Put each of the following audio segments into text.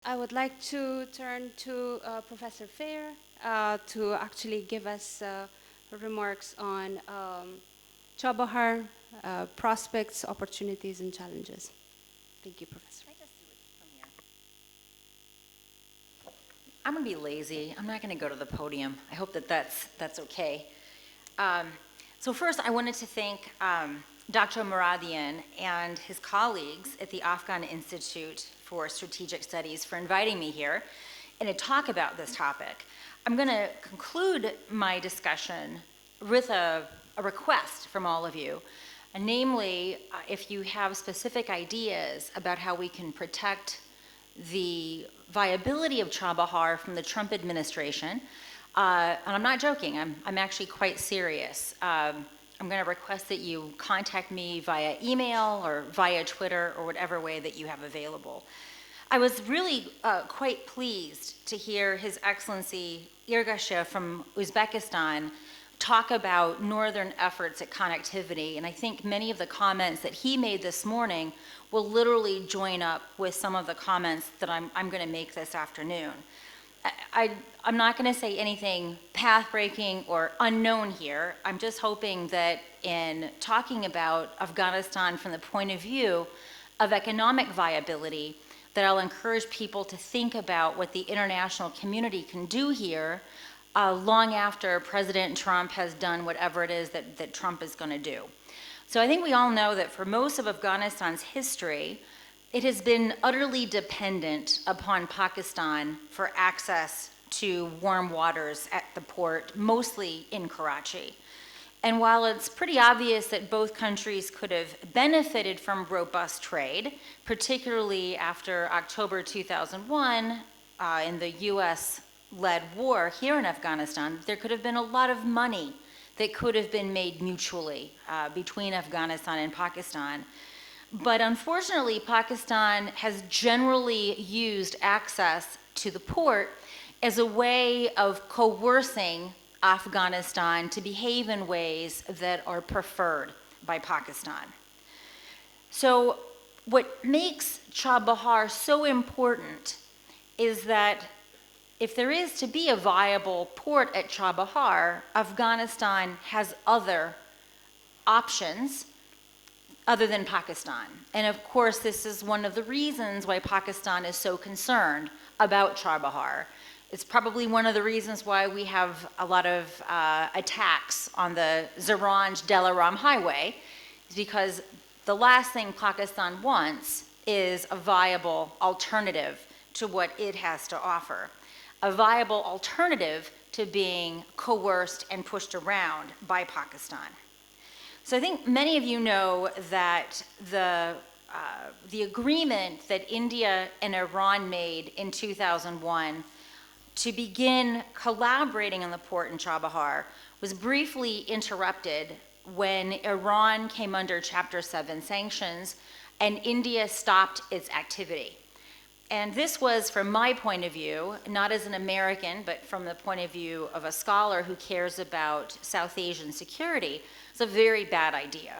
I would like to turn to Professor Fair to actually give us remarks on Chabahar, prospects, opportunities, and challenges. Thank you, Professor. Can I just do it from here? I'm going to be lazy. I'm not going to go to the podium. I hope that that's okay. So first, I wanted to thank Dr. Moradian and his colleagues at the Afghan Institute for Strategic Studies for inviting me here and to talk about this topic. I'm going to conclude my discussion with a request from all of you, namely, if you have specific ideas about how we can protect the viability of Chabahar from the Trump administration, and I'm not joking, I'm actually quite serious. I'm going to request that you contact me via email or via Twitter or whatever way that you have available. I was really quite pleased to hear His Excellency Irgashev from Uzbekistan talk about northern efforts at connectivity, and I think many of the comments that he made this morning will literally join up with some of the comments that I'm going to make this afternoon. I'm not going to say anything path-breaking or unknown here. I'm just hoping that in talking about Afghanistan from the point of view of economic viability, that I'll encourage people to think about what the international community can do here long after President Trump has done whatever it is that Trump is going to do. So I think we all know that for most of Afghanistan's history, it has been utterly dependent upon Pakistan for access to warm waters at the port, mostly in Karachi. And while it's pretty obvious that both countries could have benefited from robust trade, particularly after October 2001 in the US-led war here in Afghanistan, there could have been a lot of money that could have been made mutually between Afghanistan and Pakistan. But unfortunately, Pakistan has generally used access to the port as a way of coercing Afghanistan to behave in ways that are preferred by Pakistan. So what makes Chabahar so important is that if there is to be a viable port at Chabahar, Afghanistan has other options other than Pakistan. And of course, this is one of the reasons why Pakistan is so concerned about Chabahar. It's probably one of the reasons why we have a lot of attacks on the Zaranj-Delaram highway, is because the last thing Pakistan wants is a viable alternative to what it has to offer, a viable alternative to being coerced and pushed around by Pakistan. So I think many of you know that the agreement that India and Iran made in 2001 to begin collaborating on the port in Chabahar was briefly interrupted when Iran came under Chapter 7 sanctions and India stopped its activity. And this was, from my point of view, not as an American, but from the point of view of a scholar who cares about South Asian security, it's a very bad idea.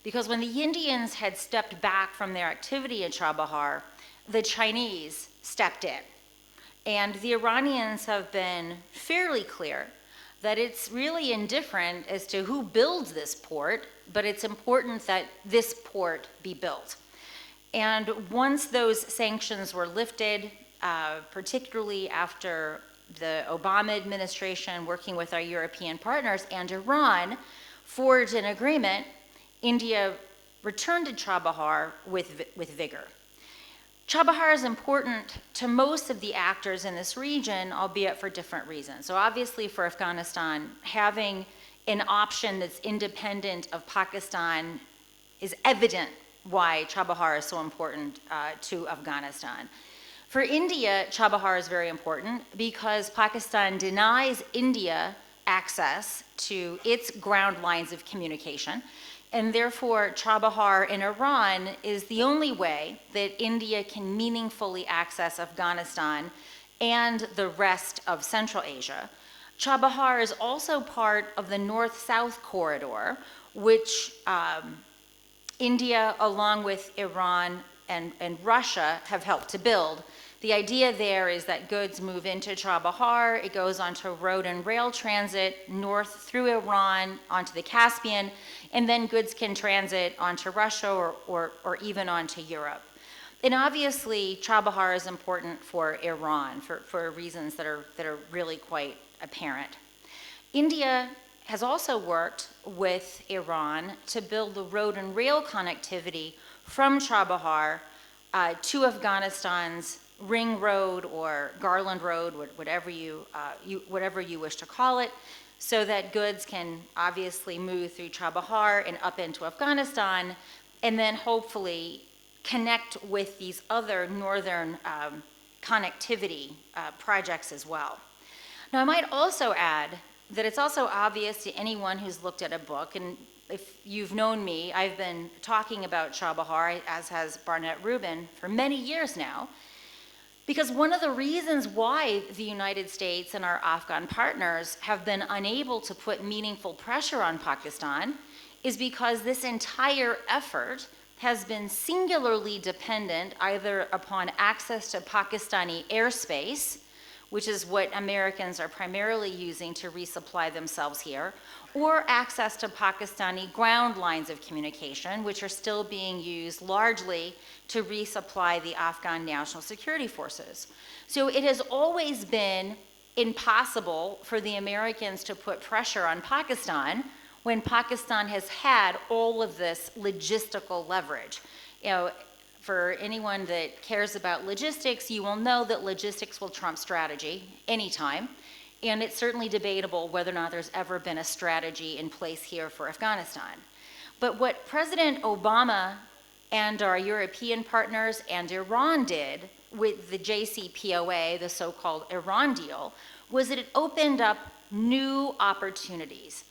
Because when the Indians had stepped back from their activity in Chabahar, the Chinese stepped in. And the Iranians have been fairly clear that it's really indifferent as to who builds this port, but it's important that this port be built. And once those sanctions were lifted, particularly after the Obama administration working with our European partners and Iran forged an agreement, India returned to Chabahar with vigor. Chabahar is important to most of the actors in this region, albeit for different reasons. So obviously for Afghanistan, having an option that's independent of Pakistan is evident why Chabahar is so important to Afghanistan. For India, Chabahar is very important because Pakistan denies India access to its ground lines of communication, and therefore Chabahar in Iran is the only way that India can meaningfully access Afghanistan and the rest of Central Asia. Chabahar is also part of the north-south corridor, which India, along with Iran and Russia, have helped to build. The idea there is that goods move into Chabahar, it goes onto road and rail transit north through Iran onto the Caspian, and then goods can transit onto Russia or even onto Europe. And obviously, Chabahar is important for Iran for reasons that are really quite apparent. India has also worked with Iran to build the road and rail connectivity from Chabahar to Afghanistan's Ring Road or Garland Road, whatever you wish to call it, so that goods can obviously move through Chabahar and up into Afghanistan, and then hopefully connect with these other northern connectivity projects as well. Now, I might also add that it's also obvious to anyone who's looked at a book, and if you've known me, I've been talking about Chabahar, as has Barnett Rubin, for many years now, because one of the reasons why the United States and our Afghan partners have been unable to put meaningful pressure on Pakistan is because this entire effort has been singularly dependent either upon access to Pakistani airspace, which is what Americans are primarily using to resupply themselves here, or access to Pakistani ground lines of communication, which are still being used largely to resupply the Afghan National Security Forces. So it has always been impossible for the Americans to put pressure on Pakistan when Pakistan has had all of this logistical leverage. You know, for anyone that cares about logistics, you will know that logistics will trump strategy anytime. And it's certainly debatable whether or not there's ever been a strategy in place here for Afghanistan. But what President Obama and our European partners and Iran did with the JCPOA, the so-called Iran deal, was that it opened up new opportunities,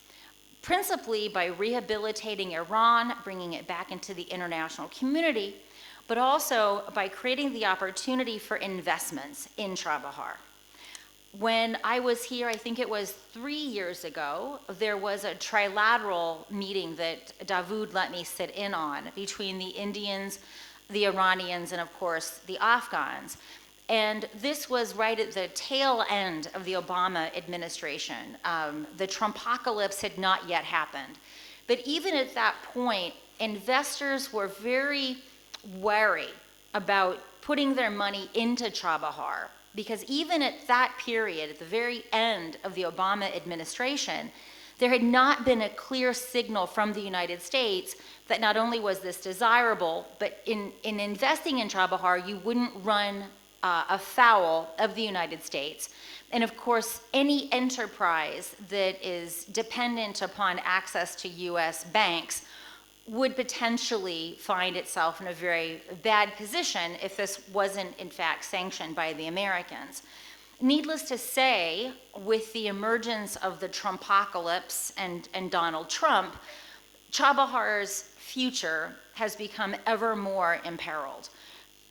principally by rehabilitating Iran, bringing it back into the international community, but also by creating the opportunity for investments in Chabahar. When I was here, I think it was 3 years ago, there was a trilateral meeting that Dawood let me sit in on between the Indians, the Iranians, and of course the Afghans. And this was right at the tail end of the Obama administration. The Trumpocalypse had not yet happened. But even at that point, investors were very wary about putting their money into Chabahar, because even at that period, at the very end of the Obama administration, there had not been a clear signal from the United States that not only was this desirable, but in investing in Chabahar, you wouldn't run afoul of the United States. And of course, any enterprise that is dependent upon access to US banks would potentially find itself in a very bad position if this wasn't in fact sanctioned by the Americans. Needless to say, with the emergence of the Trumpocalypse and Donald Trump, Chabahar's future has become ever more imperiled.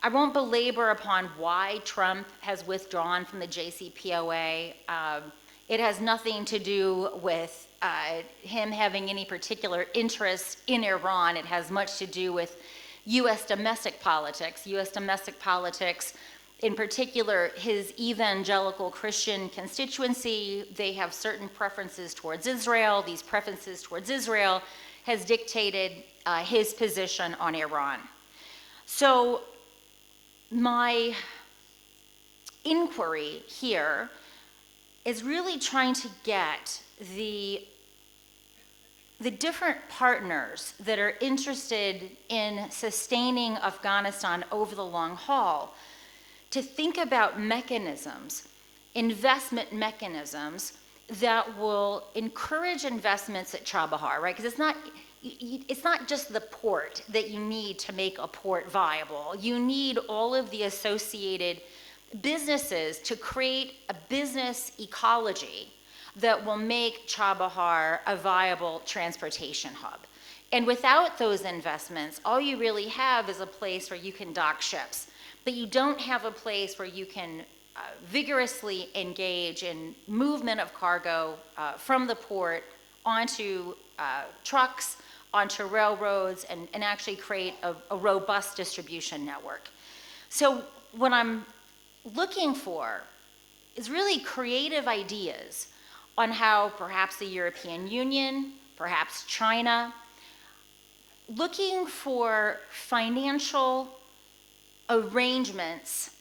I won't belabor upon why Trump has withdrawn from the JCPOA. It has nothing to do with him having any particular interest in Iran. It has much to do with US domestic politics. US domestic politics, in particular, his evangelical Christian constituency, they have certain preferences towards Israel. These preferences towards Israel has dictated his position on Iran. So my inquiry here is really trying to get the different partners that are interested in sustaining Afghanistan over the long haul to think about mechanisms, investment mechanisms that will encourage investments at Chabahar, right? Because it's not just the port that you need to make a port viable. You need all of the associated businesses to create a business ecology that will make Chabahar a viable transportation hub. And without those investments, all you really have is a place where you can dock ships, but you don't have a place where you can vigorously engage in movement of cargo from the port onto trucks, onto railroads, and actually create a robust distribution network. So what I'm looking for is really creative ideas on how perhaps the European Union, perhaps China, looking for financial arrangements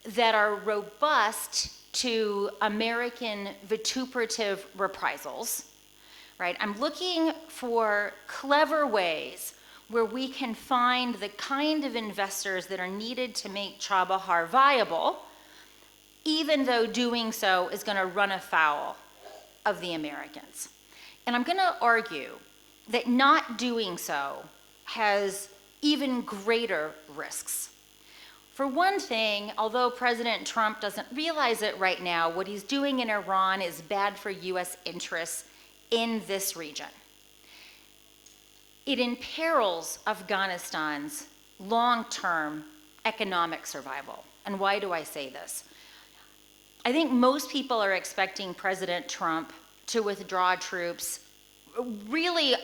that are robust to American vituperative reprisals, right? I'm looking for clever ways where we can find the kind of investors that are needed to make Chabahar viable, even though doing so is going to run afoul of the Americans. And I'm going to argue that not doing so has even greater risks. For one thing, although President Trump doesn't realize it right now, what he's doing in Iran is bad for US interests in this region. It imperils Afghanistan's long-term economic survival. And why do I say this? I think most people are expecting President Trump to withdraw troops really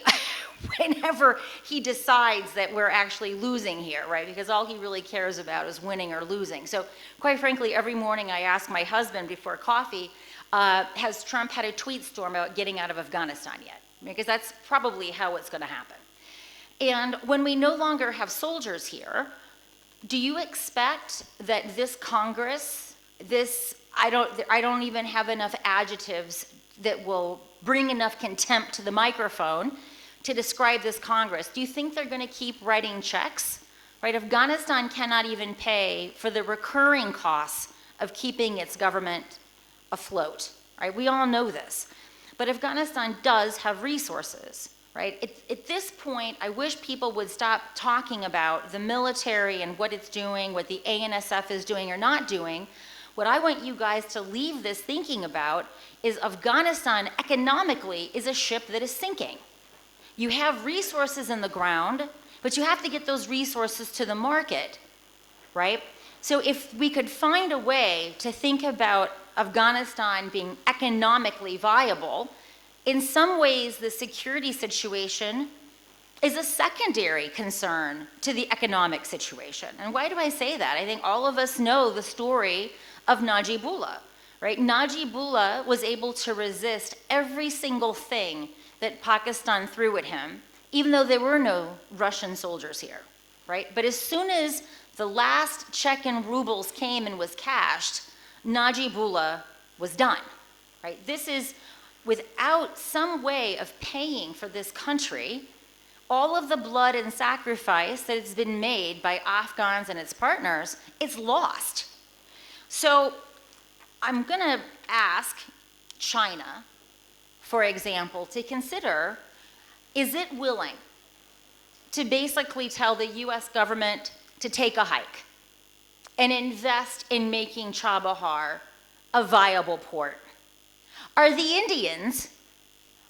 whenever he decides that we're actually losing here, right? Because all he really cares about is winning or losing. So quite frankly, every morning I ask my husband before coffee, has Trump had a tweet storm about getting out of Afghanistan yet? Because that's probably how it's going to happen. And when we no longer have soldiers here, do you expect that this Congress, I don't even have enough adjectives that will bring enough contempt to the microphone to describe this Congress. Do you think they're going to keep writing checks? Right? Afghanistan cannot even pay for the recurring costs of keeping its government afloat. Right? We all know this. But Afghanistan does have resources. Right? At this point, I wish people would stop talking about the military and what it's doing, what the ANSF is doing or not doing. What I want you guys to leave this thinking about is Afghanistan economically is a ship that is sinking. You have resources in the ground, but you have to get those resources to the market, right? So if we could find a way to think about Afghanistan being economically viable, in some ways the security situation is a secondary concern to the economic situation. And why do I say that? I think all of us know the story of Najibullah, right? Najibullah was able to resist every single thing that Pakistan threw at him, even though there were no Russian soldiers here, right? But as soon as the last check in rubles came and was cashed, Najibullah was done, right? This is without some way of paying for this country, all of the blood and sacrifice that has been made by Afghans and its partners, it's lost. So I'm going to ask China, for example, to consider, is it willing to basically tell the US government to take a hike and invest in making Chabahar a viable port? Are the Indians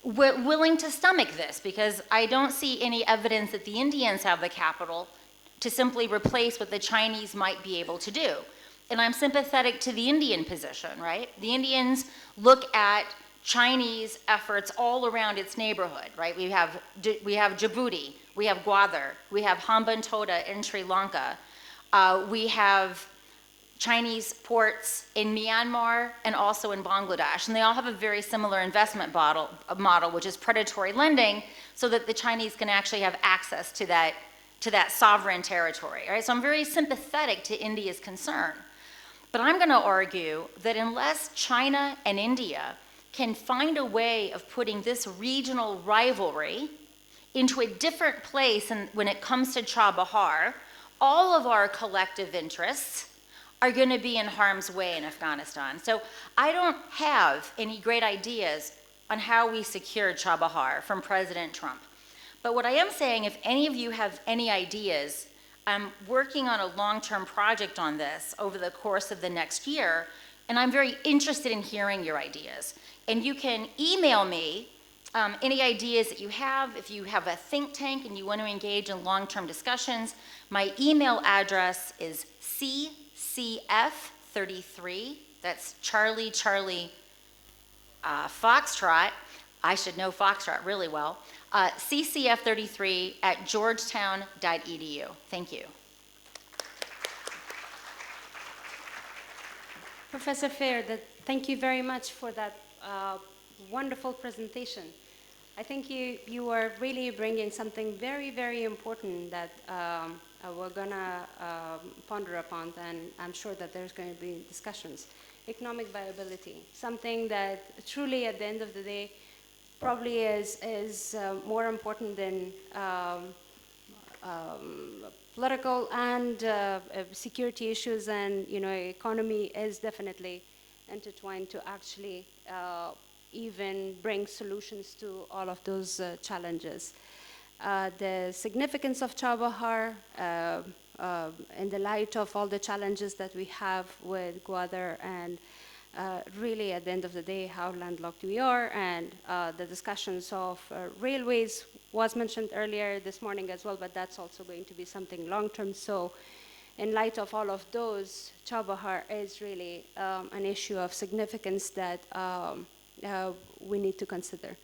willing to stomach this? Because I don't see any evidence that the Indians have the capital to simply replace what the Chinese might be able to do. And I'm sympathetic to the Indian position, right? The Indians look at Chinese efforts all around its neighborhood, right? We have Djibouti, we have Gwadar, we have Hambantota in Sri Lanka, we have Chinese ports in Myanmar and also in Bangladesh, and they all have a very similar investment model, which is predatory lending, so that the Chinese can actually have access to that sovereign territory, right? So I'm very sympathetic to India's concern. But I'm going to argue that unless China and India can find a way of putting this regional rivalry into a different place when it comes to Chabahar, all of our collective interests are going to be in harm's way in Afghanistan. So I don't have any great ideas on how we secure Chabahar from President Trump. But what I am saying, if any of you have any ideas, I'm working on a long-term project on this over the course of the next year, and I'm very interested in hearing your ideas. And you can email me any ideas that you have. If you have a think tank and you want to engage in long-term discussions, my email address is CCF33, that's Charlie Foxtrot, I should know Foxtrot really well, CCF33@georgetown.edu. Thank you. Professor Fair, thank you very much for that wonderful presentation. I think you are really bringing something very, very important that we're going to ponder upon, and I'm sure that there's going to be discussions. Economic viability, something that truly at the end of the day probably is more important than political and security issues, and economy is definitely intertwined to actually even bring solutions to all of those challenges. The significance of Chabahar in the light of all the challenges that we have with Gwadar, and really at the end of the day how landlocked we are, and the discussions of railways was mentioned earlier this morning as well, but that's also going to be something long-term. So in light of all of those, Chabahar is really an issue of significance that we need to consider.